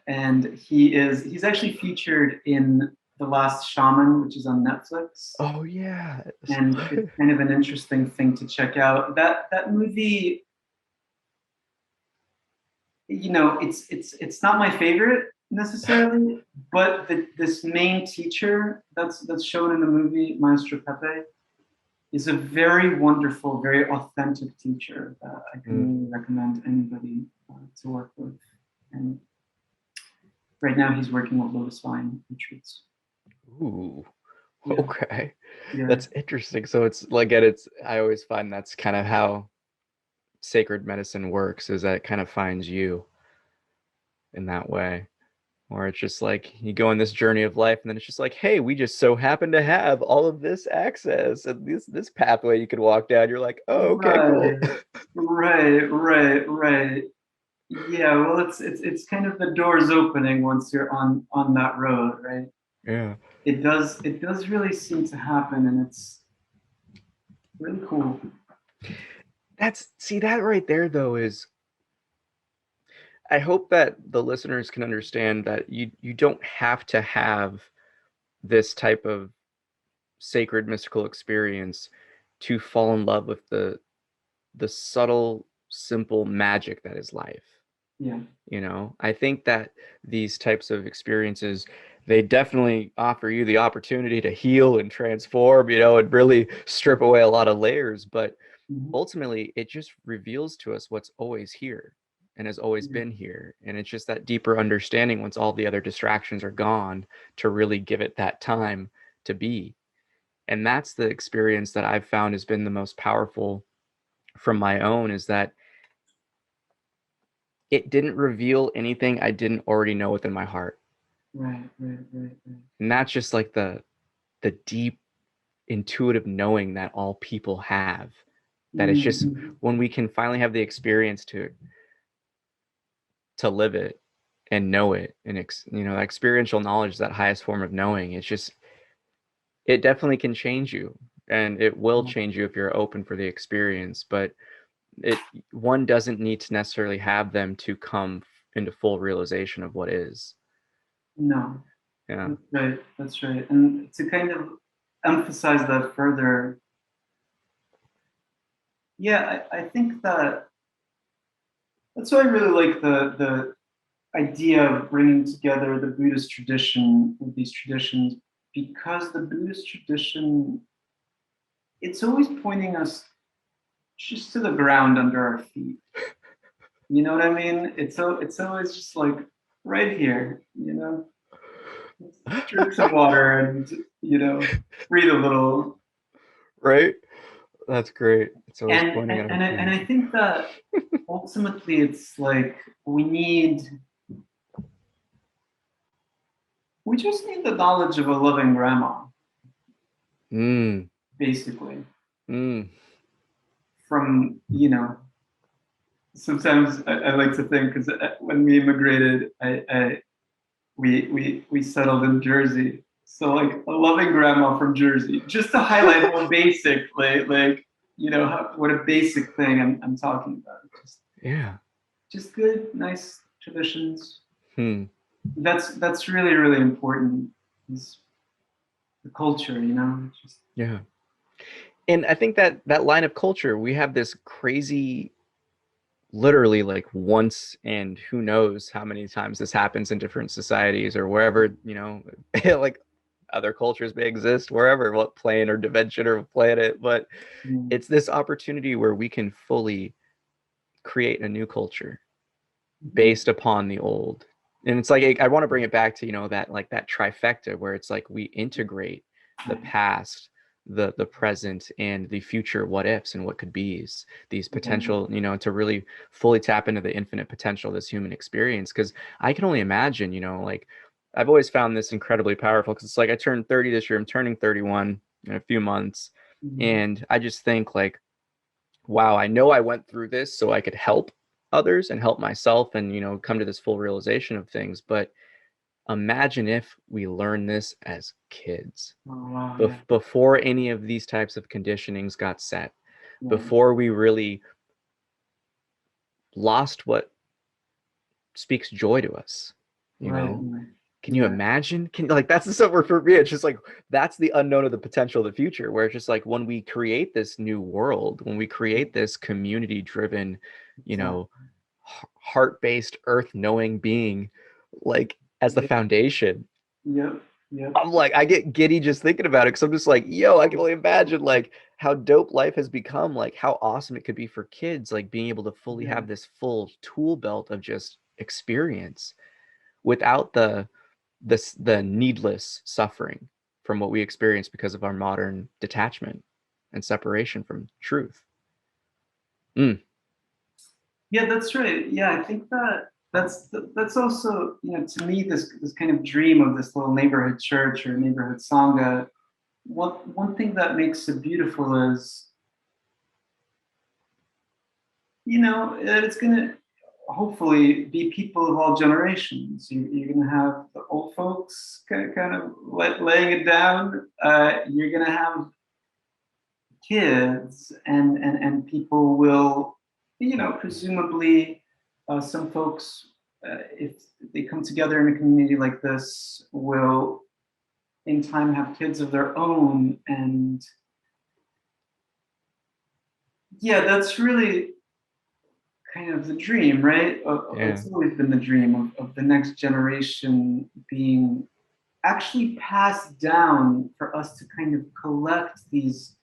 And he's actually featured in The Last Shaman, which is on Netflix. Oh yeah. And it's kind of an interesting thing to check out. That movie, you know, it's not my favorite necessarily, but this main teacher that's shown in the movie, Maestro Pepe, is a very wonderful, very authentic teacher that I can really recommend anybody to work with. And right now he's working with Lotus Vine retreats. Ooh, Yeah. Okay. Yeah. That's interesting. So it's like, it's, I always find that's kind of how sacred medicine works, is that it kind of finds you in that way. Or it's just like you go on this journey of life, and then it's just like, hey, we just so happen to have all of this access and this pathway you could walk down. You're like, oh, okay, cool. Right. Yeah, well, it's kind of the doors opening once you're on that road, right? Yeah. It does really seem to happen, and it's really cool. See, that right there though is, I hope that the listeners can understand that you don't have to have this type of sacred mystical experience to fall in love with the subtle, simple magic that is life. Yeah. You know, I think that these types of experiences, they definitely offer you the opportunity to heal and transform, you know, and really strip away a lot of layers. But Mhm. ultimately, it just reveals to us what's always here and has always Yeah. been here. And it's just that deeper understanding once all the other distractions are gone, to really give it that time to be. And that's the experience that I've found has been the most powerful from my own, is that it didn't reveal anything I didn't already know within my heart. Right. And that's just like the deep intuitive knowing that all people have. That it's just Mhm. when we can finally have the experience to live it and know it, and you know, experiential knowledge is that highest form of knowing. It's just, it definitely can change you, and it will change you if you're open for the experience. But it, one doesn't need to necessarily have them to come into full realization of what is. No, Yeah. that's right. And to kind of emphasize that further, yeah, I think that's why I really like the idea of bringing together the Buddhist tradition with these traditions, because the Buddhist tradition, it's always pointing us just to the ground under our feet. You know what I mean? It's always just like right here, you know. Drink some water and, you know, breathe a little. Right? That's great. It's always And pointing and, at our and, I, and feet. I think that ultimately it's like we just need the knowledge of a loving grandma, Mm. basically. Mm. From, you know, sometimes I like to think, because when we immigrated, we settled in Jersey. So like a loving grandma from Jersey, just to highlight how basic, like you know, what a basic thing I'm talking about. Yeah. Just good, nice traditions. Hmm. That's really important. Is the culture, you know? Just, Yeah. And I think that that line of culture, we have this crazy, literally like once, and who knows how many times this happens in different societies or wherever, you know, like other cultures may exist, wherever, what plane or dimension or planet. But it's this opportunity where we can fully create a new culture based upon the old. And it's like, I want to bring it back to, you know, that like that trifecta where it's like we integrate the past, the present, and the future what ifs and what could be's, these potential, you know, to really fully tap into the infinite potential of this human experience. Because I can only imagine, you know, like I've always found this incredibly powerful, because it's like I turned 30 this year, I'm turning 31 in a few months. And I just think like, wow, I know I went through this so I could help others and help myself and, you know, come to this full realization of things. But imagine if we learn this as kids, oh wow, yeah, before any of these types of conditionings got set, yeah, before we really lost what speaks joy to us, you right, know. Can you yeah, imagine? Can, like, that's the summer for me. It's just like, that's the unknown of the potential of the future, where it's just like when we create this new world, when we create this community driven, you exactly. know, heart-based earth knowing being, like as the Yep, foundation, yep, yep, I'm like, I get giddy just thinking about it, because I'm just like, yo, I can only imagine like how dope life has become, like how awesome it could be for kids, like being able to fully yeah, have this full tool belt of just experience without the needless suffering. from what we experience because of our modern detachment and separation from truth. Yeah, that's right. Yeah, I think that's also, to me, this kind of dream of this little neighborhood church or neighborhood sangha. One thing that makes it beautiful is, that it's gonna hopefully be people of all generations. You're gonna have the old folks kind of laying it down. You're gonna have kids, and people will, presumably, some folks, if they come together in a community like this, will in time have kids of their own. And yeah, that's really kind of the dream, right? It's always been the dream of the next generation being actually passed down, for us to kind of collect these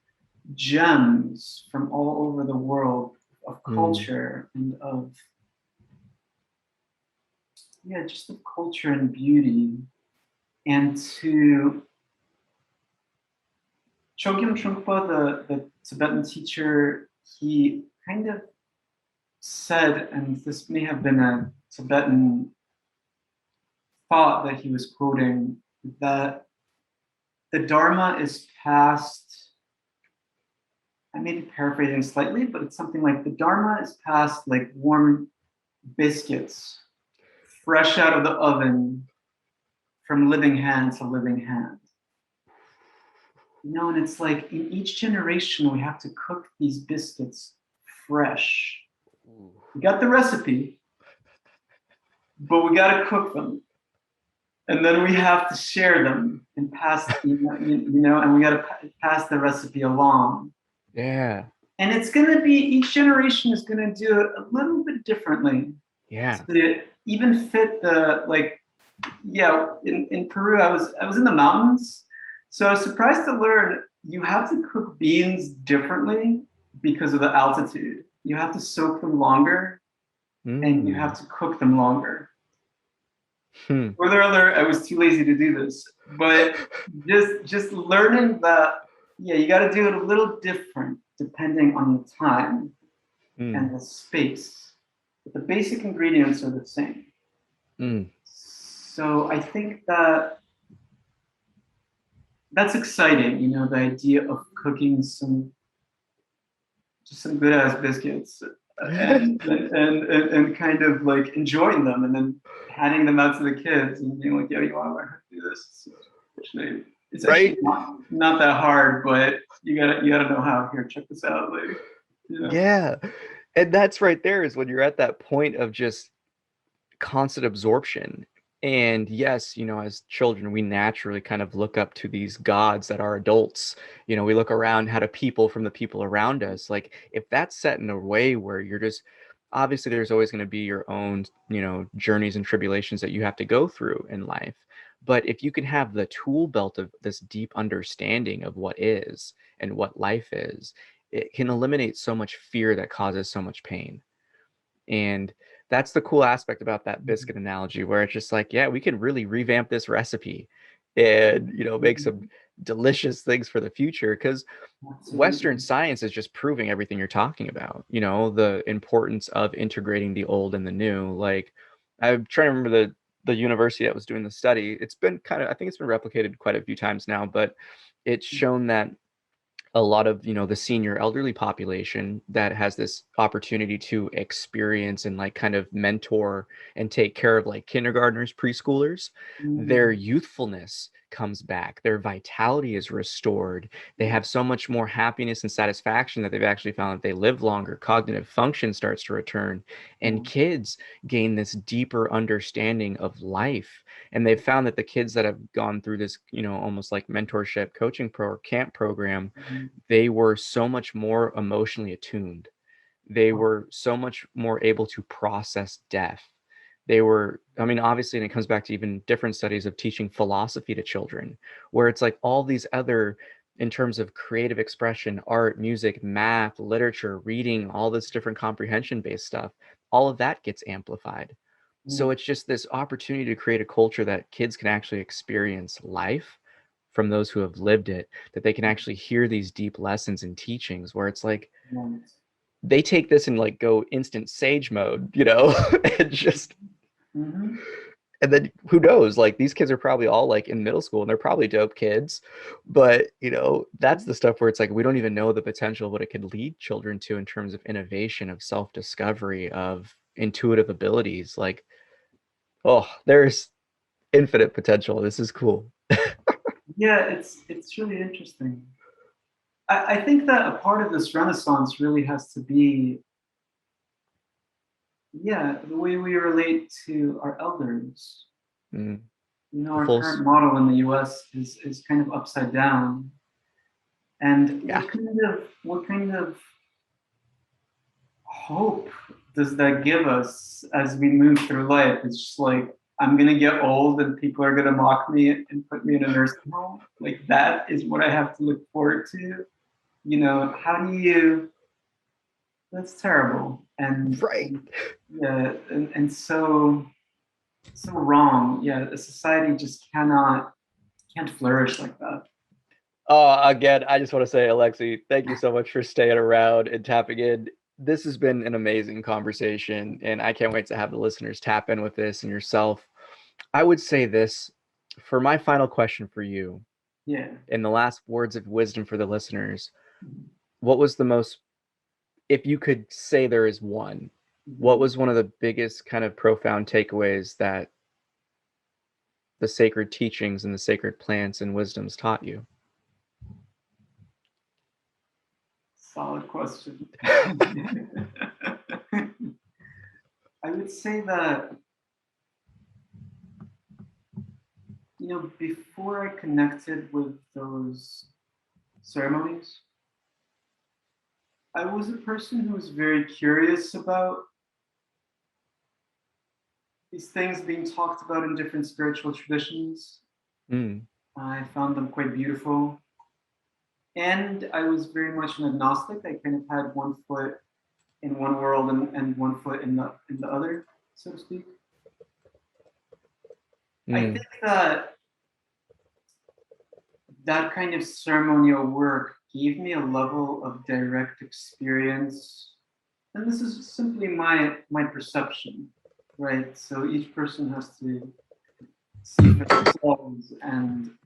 gems from all over the world of culture and of, just of culture and beauty. And to Chogyam Trungpa, the Tibetan teacher, he kind of said, and this may have been a Tibetan thought that he was quoting, that the Dharma is passed, I may be paraphrasing slightly, but it's something like the Dharma is passed like warm biscuits, fresh out of the oven, from living hand to living hand. And it's like in each generation, we have to cook these biscuits fresh. We got the recipe, but we got to cook them. And then we have to share them and pass, and we got to pass the recipe along. Yeah. And it's going to be, each generation is going to do it a little bit differently. Yeah. To even fit in Peru, I was in the mountains. So I was surprised to learn you have to cook beans differently because of the altitude. You have to soak them longer, and you have to cook them longer. Further other, I was too lazy to do this, but just learning that, you got to do it a little different depending on the time and the space. But the basic ingredients are the same. So I think that's exciting, the idea of cooking some good ass biscuits and kind of like enjoying them, and then handing them out to the kids and being like, "Yo, you want to learn how to do this?" It's actually not that hard, but you gotta know how. Here, check this out, lady. Yeah, and that's right there is when you're at that point of just constant absorption. And yes, as children, we naturally kind of look up to these gods that are adults. We look around how to people from the people around us. Like, if that's set in a way where you're just, obviously there's always going to be your own, journeys and tribulations that you have to go through in life. But if you can have the tool belt of this deep understanding of what is and what life is, it can eliminate so much fear that causes so much pain. And that's the cool aspect about that biscuit analogy, where it's just like, yeah, we can really revamp this recipe and, make some delicious things for the future. Because Western science is just proving everything you're talking about, the importance of integrating the old and the new. Like, I'm trying to remember the university that was doing the study. It's been I think it's been replicated quite a few times now, but it's shown that a lot of the senior elderly population that has this opportunity to experience and like kind of mentor and take care of like kindergartners, preschoolers, their youthfulness comes back, their vitality is restored, they have so much more happiness and satisfaction that they've actually found that they live longer, cognitive function starts to return, and kids gain this deeper understanding of life. And they've found that the kids that have gone through this almost like mentorship coaching or camp program, they were so much more emotionally attuned. They were so much more able to process death. They were, I mean, obviously, and it comes back to even different studies of teaching philosophy to children, where it's like all these other, in terms of creative expression, art, music, math, literature, reading, all this different comprehension-based stuff, all of that gets amplified. So it's just this opportunity to create a culture that kids can actually experience life from those who have lived it, that they can actually hear these deep lessons and teachings where it's like they take this and like go instant sage mode, and just Mhm. and then who knows, like these kids are probably all like in middle school and they're probably dope kids, but that's the stuff where it's like we don't even know the potential of what it could lead children to in terms of innovation, of self-discovery, of intuitive abilities. Like, oh, there's infinite potential. This is cool. Yeah, it's really interesting. I think that a part of this renaissance really has to be, the way we relate to our elders. Mm. Our current model in the US is kind of upside down. And Yeah. what kind of hope does that give us as we move through life? It's just like, I'm gonna get old and people are gonna mock me and put me in a nursing home. Like that is what I have to look forward to. How do you? That's terrible. And Right. and so wrong. Yeah, a society just can't flourish like that. Again, I just want to say, Alexei, thank you so much for staying around and tapping in. This has been an amazing conversation, and I can't wait to have the listeners tap in with this and yourself. I would say this for my final question for you. Yeah. In the last words of wisdom for the listeners, what was the most, if you could say there is one, what was one of the biggest kind of profound takeaways that the sacred teachings and the sacred plants and wisdoms taught you? Solid question. I would say that, before I connected with those ceremonies, I was a person who was very curious about these things being talked about in different spiritual traditions. I found them quite beautiful. And I was very much an agnostic. I kind of had one foot in one world and one foot in the other, so to speak. I think that kind of ceremonial work gave me a level of direct experience. And this is simply my perception, right? So each person has to see for themselves and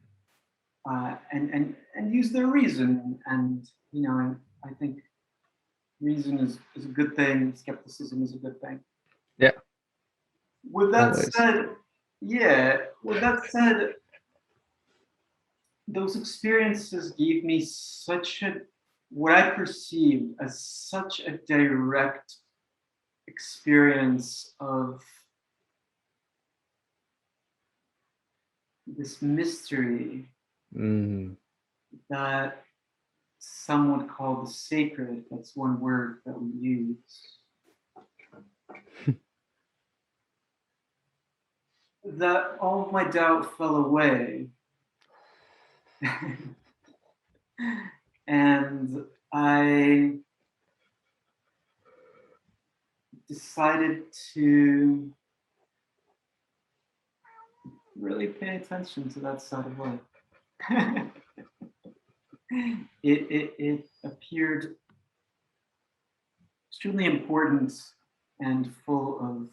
use their reason. And I think reason is a good thing. Skepticism is a good thing. Yeah. With that said, those experiences gave me what I perceived as such a direct experience of this mystery that some would call the sacred. That's one word that we use. That all of my doubt fell away. And I decided to really pay attention to that side of life. It appeared extremely important and full of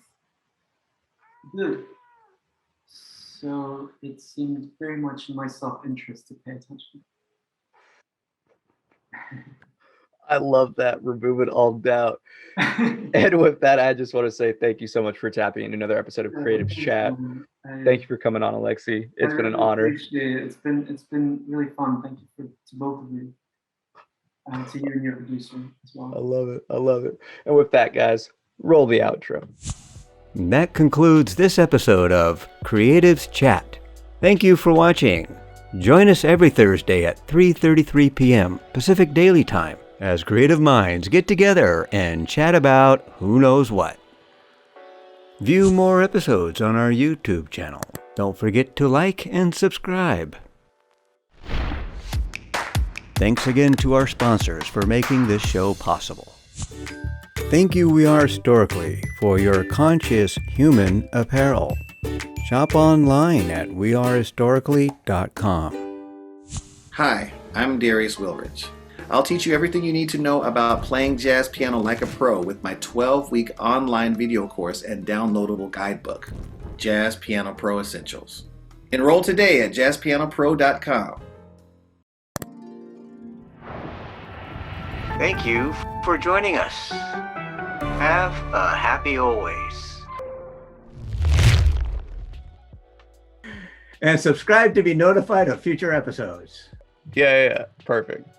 good. So it seemed very much in my self-interest to pay attention. I love that. Removing all doubt. And with that, I just want to say thank you so much for tapping in another episode of Creative Chat. Thank you for coming on, Alexei. It's been an honor. Appreciate it. It's been really fun. Thank you to both of you. To you and your producer as well. I love it. And with that, guys, roll the outro. That concludes this episode of Creatives Chat. Thank you for watching. Join us every Thursday at 3:33 p.m. Pacific Daily Time as creative minds get together and chat about who knows what. View more episodes on our YouTube channel. Don't forget to like and subscribe. Thanks again to our sponsors for making this show possible. Thank you, We Are Historically, for your conscious human apparel. Shop online at wearehistorically.com. Hi, I'm Darius Wilrich. I'll teach you everything you need to know about playing jazz piano like a pro with my 12-week online video course and downloadable guidebook, Jazz Piano Pro Essentials. Enroll today at jazzpianopro.com. Thank you for joining us. Have a happy always. And subscribe to be notified of future episodes. Yeah. Perfect.